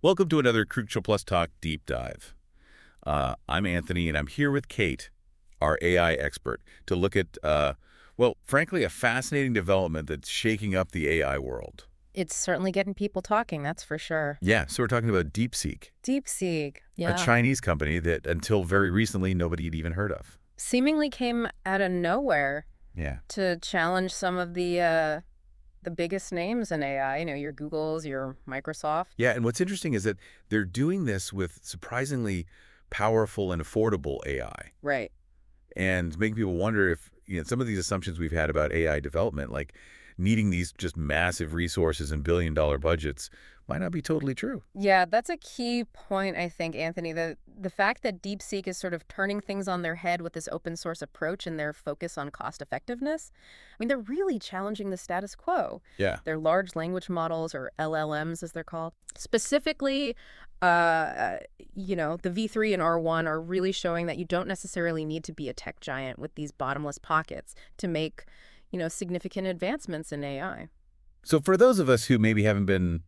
Welcome to another Ctrl+Talk Deep Dive. I'm Anthony, and I'm here with Kate, our AI expert, to look at, well, frankly, a fascinating development that's shaking up the AI world. It's certainly getting people talking, that's for sure. Yeah, so we're talking about DeepSeek, DeepSeek, a yeah. Chinese company that until very recently nobody had even heard of. Seemingly came out of nowhere Yeah. to challenge some of the biggest names in AI, your Googles, your Microsoft. Yeah, and what's interesting is that they're doing this with surprisingly powerful and affordable AI, Right. and making people wonder if some of these assumptions we've had about AI development, like needing these just massive resources and billion-dollar budgets, might not be totally true. Yeah, that's a key point, I think, Anthony. The fact that DeepSeek is sort of turning things on their head with this open source approach and their focus on cost effectiveness, I mean, they're really challenging the status quo. Yeah. Their large language models, or LLMs as they're called, specifically, the V3 and R1 are really showing that you don't necessarily need to be a tech giant with these bottomless pockets to make, significant advancements in AI. So for those of us who maybe haven't been,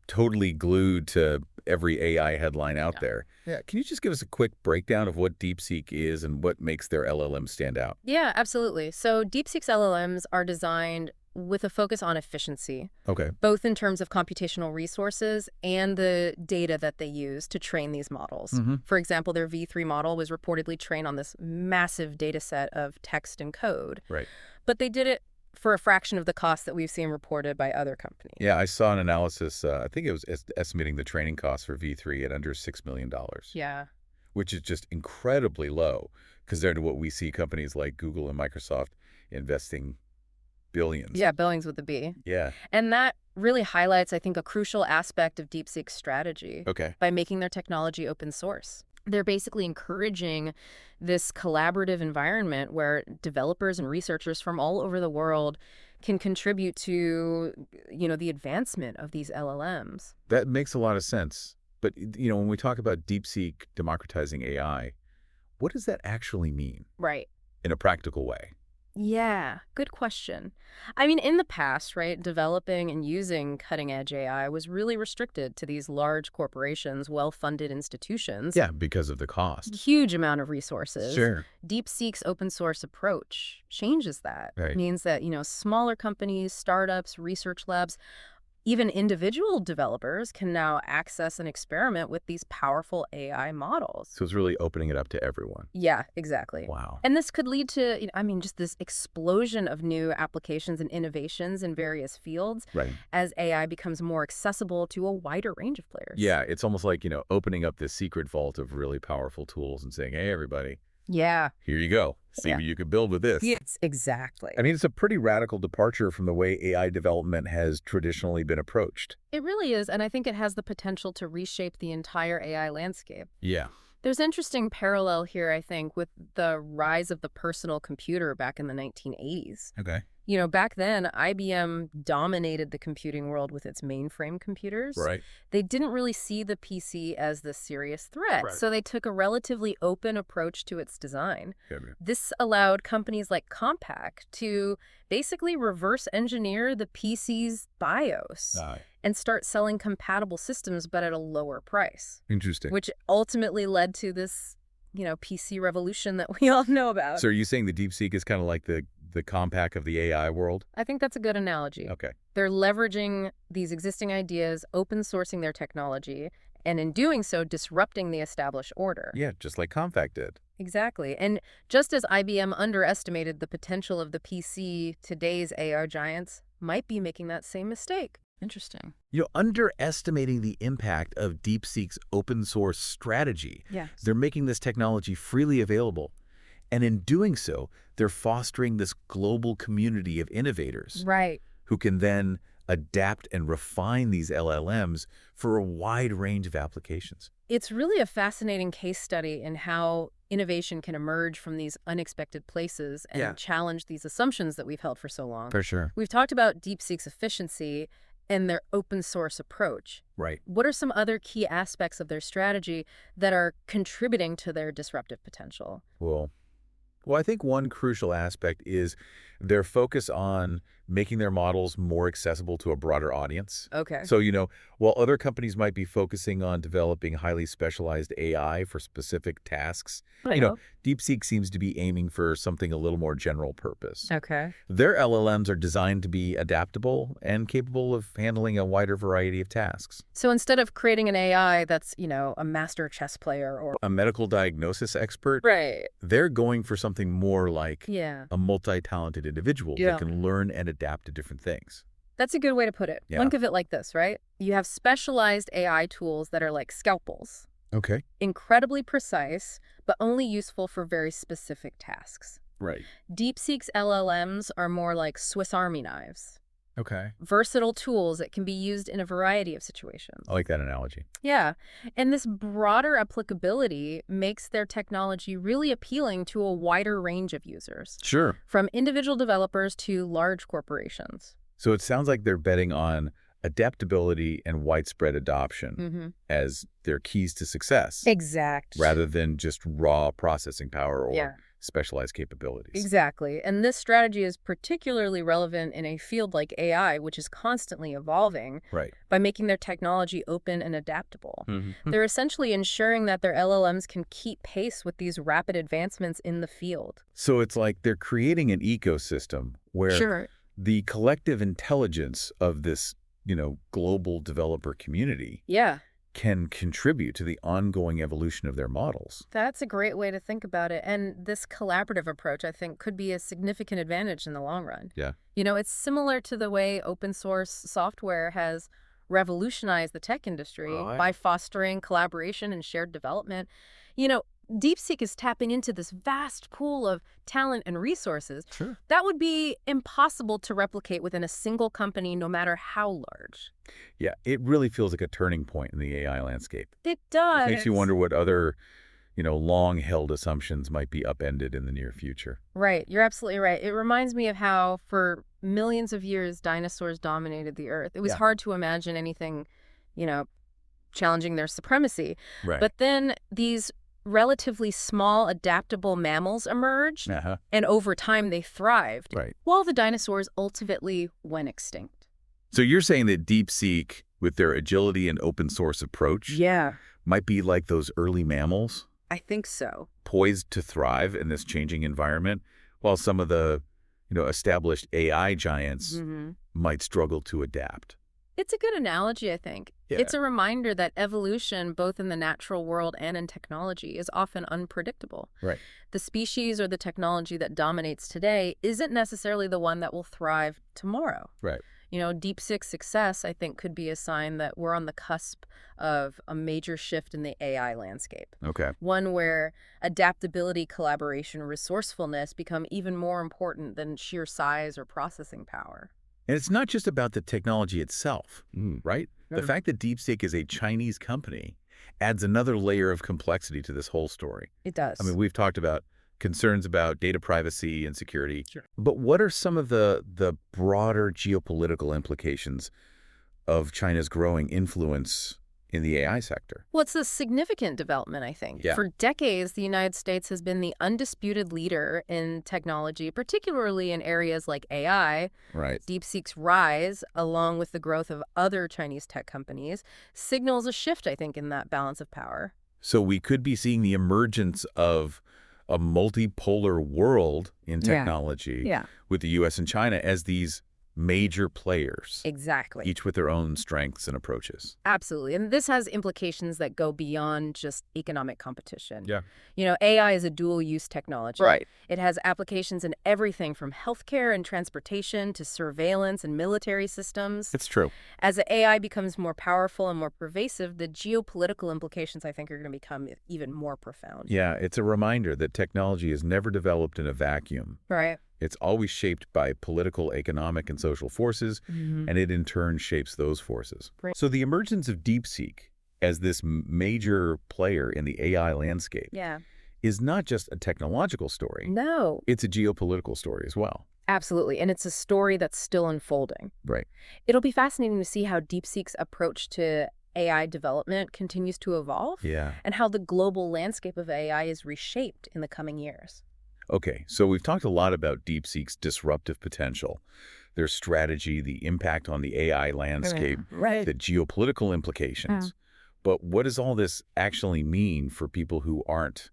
totally glued to every AI headline out there, can you just give us a quick breakdown of what DeepSeek is and what makes their LLM stand out? Yeah, absolutely. So DeepSeek's LLMs are designed with a focus on efficiency, Okay. both in terms of computational resources and the data that they use to train these models. Mm-hmm. For example, their V3 model was reportedly trained on this massive data set of text and code, Right. but they did it for a fraction of the cost that we've seen reported by other companies. Yeah, I saw an analysis, I think it was estimating the training costs for V3 at under $6 million, Yeah. which is just incredibly low compared to what we see companies like Google and Microsoft investing billions. Yeah, Billings with a B. Yeah. And that really highlights, I think, a crucial aspect of DeepSeek's strategy Okay. by making their technology open source. They're basically encouraging this collaborative environment where developers and researchers from all over the world can contribute to, the advancement of these LLMs. That makes a lot of sense. But, when we talk about DeepSeek democratizing AI, what does that actually mean Right. in a practical way? Yeah, good question. I mean, in the past, right, developing and using cutting-edge AI was really restricted to these large corporations, well-funded institutions. Yeah, because of the cost. Huge amount of resources. Sure. DeepSeek's open source approach changes that. Right. Means that, smaller companies, startups, research labs, even individual developers can now access and experiment with these powerful AI models. So it's really opening it up to everyone. Yeah, exactly. Wow. And this could lead to, just this explosion of new applications and innovations in various fields Right. as AI becomes more accessible to a wider range of players. Yeah, it's almost like, opening up this secret vault of really powerful tools and saying, hey, everybody, Yeah. here you go. See Yeah. what you could build with this. Yes, exactly. I mean, it's a pretty radical departure from the way AI development has traditionally been approached. It really is, and I think it has the potential to reshape the entire AI landscape. Yeah. There's interesting parallel here, I think, with the rise of the personal computer back in the 1980s. Okay. Back then, IBM dominated the computing world with its mainframe computers. Right. They didn't really see the PC as the serious threat, Right. so they took a relatively open approach to its design. Okay. This allowed companies like Compaq to basically reverse engineer the PC's BIOS and start selling compatible systems, but at a lower price, Interesting. which ultimately led to this, PC revolution that we all know about. So are you saying the DeepSeek is kind of like the Compaq of the AI world? I think that's a good analogy. Okay. They're leveraging these existing ideas, open sourcing their technology, and in doing so, disrupting the established order. Yeah, just like Compaq did. Exactly. And just as IBM underestimated the potential of the PC, today's AI giants might be making that same mistake. Interesting. Underestimating the impact of DeepSeek's open source strategy. Yeah. They're making this technology freely available. And in doing so, they're fostering this global community of innovators Right. who can then adapt and refine these LLMs for a wide range of applications. It's really a fascinating case study in how innovation can emerge from these unexpected places and challenge these assumptions that we've held for so long. For sure. We've talked about DeepSeek's efficiency and their open source approach. Right. What are some other key aspects of their strategy that are contributing to their disruptive potential? Well, I think one crucial aspect is their focus on making their models more accessible to a broader audience. Okay. So, while other companies might be focusing on developing highly specialized AI for specific tasks, Uh-huh. DeepSeek seems to be aiming for something a little more general purpose. Okay. Their LLMs are designed to be adaptable and capable of handling a wider variety of tasks. So instead of creating an AI that's, a master chess player or... A medical diagnosis expert, Right. they're going for something more like Yeah. a multi-talented individual that Yeah. can learn and adapt to different things. That's a good way to put it. Yeah. Think of it like this, right? You have specialized AI tools that are like scalpels, Okay. incredibly precise, but only useful for very specific tasks. Right. DeepSeek's LLMs are more like Swiss Army knives, Okay. versatile tools that can be used in a variety of situations. I like that analogy. Yeah, and this broader applicability makes their technology really appealing to a wider range of users, Sure. from individual developers to large corporations. So it sounds like they're betting on adaptability and widespread adoption as their keys to success, Exact. rather than just raw processing power or Yeah. specialized capabilities. Exactly. And this strategy is particularly relevant in a field like AI, which is constantly evolving, Right. by making their technology open and adaptable. Mm-hmm. They're essentially ensuring that their LLMs can keep pace with these rapid advancements in the field. So it's like they're creating an ecosystem where the collective intelligence of this, global developer community Yeah, can contribute to the ongoing evolution of their models. that's a great way to think about it. And this collaborative approach, I think, could be a significant advantage in the long run. Yeah. It's similar to the way open source software has revolutionized the tech industry by fostering collaboration and shared development. DeepSeek is tapping into this vast pool of talent and resources Sure. that would be impossible to replicate within a single company, no matter how large. Yeah, it really feels like a turning point in the AI landscape. It does. Makes you wonder what other, long-held assumptions might be upended in the near future. Right. You're absolutely right. It reminds me of how, for millions of years, dinosaurs dominated the Earth. It was hard to imagine anything, challenging their supremacy. Right. But then these relatively small, adaptable mammals emerged, and over time they thrived, Right. while the dinosaurs ultimately went extinct. So you're saying that DeepSeek, with their agility and open source approach, Yeah, might be like those early mammals, I think so. poised to thrive in this changing environment, while some of the, established AI giants might struggle to adapt. It's a good analogy, I think. Yeah. It's a reminder that evolution, both in the natural world and in technology, is often unpredictable. Right. The species or the technology that dominates today isn't necessarily the one that will thrive tomorrow. Right. DeepSeek's success, I think, could be a sign that we're on the cusp of a major shift in the AI landscape. Okay. One where adaptability, collaboration, resourcefulness become even more important than sheer size or processing power. And it's not just about the technology itself, right? The fact that DeepSeek is a Chinese company adds another layer of complexity to this whole story. It does. I mean, we've talked about concerns about data privacy and security. Sure. But what are some of the broader geopolitical implications of China's growing influence in the AI sector? Well, it's a significant development, I think. Yeah. For decades, the United States has been the undisputed leader in technology, particularly in areas like AI. Right. DeepSeek's rise, along with the growth of other Chinese tech companies, signals a shift, I think, in that balance of power. So we could be seeing the emergence of a multipolar world in technology with the U.S. and China as these major players, Exactly. each with their own strengths and approaches. Absolutely. And this has implications that go beyond just economic competition. Yeah. AI is a dual-use technology. Right. It has applications in everything from healthcare and transportation to surveillance and military systems. It's true. As the AI becomes more powerful and more pervasive, the geopolitical implications, I think, are going to become even more profound. Yeah, it's a reminder that technology is never developed in a vacuum. Right. It's always shaped by political, economic, and social forces, and it in turn shapes those forces. Right. So the emergence of DeepSeek as this major player in the AI landscape is not just a technological story. No. It's a geopolitical story as well. Absolutely. And it's a story that's still unfolding. Right. It'll be fascinating to see how DeepSeek's approach to AI development continues to evolve. Yeah. And how the global landscape of AI is reshaped in the coming years. Okay, so we've talked a lot about DeepSeek's disruptive potential. their strategy, the impact on the AI landscape, Right. the geopolitical implications. But what does all this actually mean for people who aren't,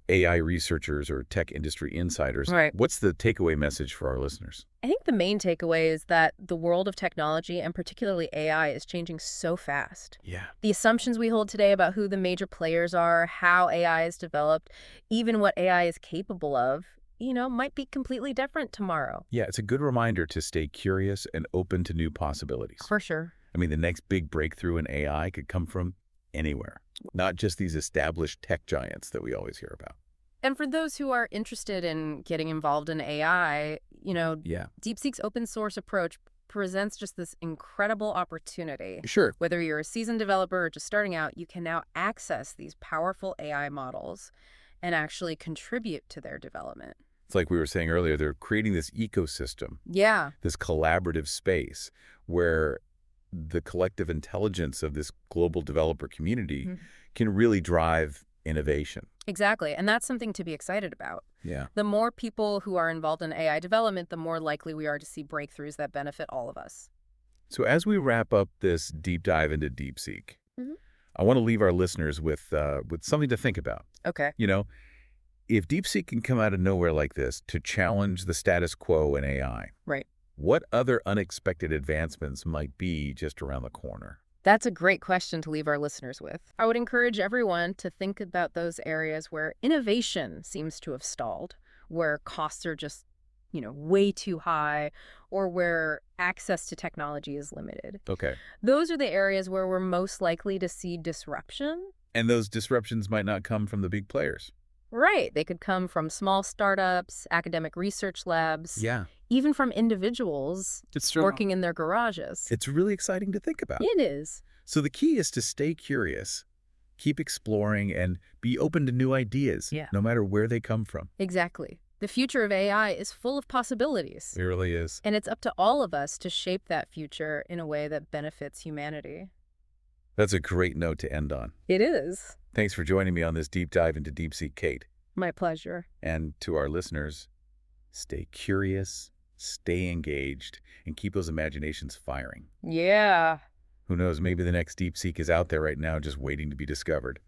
AI researchers or tech industry insiders? Right. What's the takeaway message for our listeners? I think the main takeaway is that the world of technology, and particularly AI, is changing so fast. Yeah. The assumptions we hold today about who the major players are, how AI is developed, even what AI is capable of, might be completely different tomorrow. Yeah, it's a good reminder to stay curious and open to new possibilities. For sure. I mean, the next big breakthrough in AI could come from anywhere, not just these established tech giants that we always hear about. And for those who are interested in getting involved in AI, Yeah. DeepSeek's open source approach presents just this incredible opportunity. Sure. Whether you're a seasoned developer or just starting out, you can now access these powerful AI models and actually contribute to their development. It's like we were saying earlier, they're creating this ecosystem, Yeah. this collaborative space where the collective intelligence of this global developer community Mhm. can really drive innovation. Exactly. And that's something to be excited about. Yeah. The more people who are involved in AI development, the more likely we are to see breakthroughs that benefit all of us. So as we wrap up this deep dive into DeepSeek, Mhm. I want to leave our listeners with something to think about. Okay. If DeepSeek can come out of nowhere like this to challenge the status quo in AI, Right. what other unexpected advancements might be just around the corner? That's a great question to leave our listeners with. I would encourage everyone to think about those areas where innovation seems to have stalled, where costs are just, way too high, or where access to technology is limited. Okay. Those are the areas where we're most likely to see disruption. And those disruptions might not come from the big players. Right. They could come from small startups, academic research labs, Yeah. even from individuals It's true. working in their garages. It's really exciting to think about. It is. So the key is to stay curious, keep exploring, and be open to new ideas, Yeah. no matter where they come from. Exactly. The future of AI is full of possibilities. It really is. And it's up to all of us to shape that future in a way that benefits humanity. That's a great note to end on. It is. Thanks for joining me on this deep dive into DeepSeek, Kate. My pleasure. And to our listeners, stay curious, stay engaged, and keep those imaginations firing. Yeah. Who knows, maybe the next DeepSeek is out there right now just waiting to be discovered.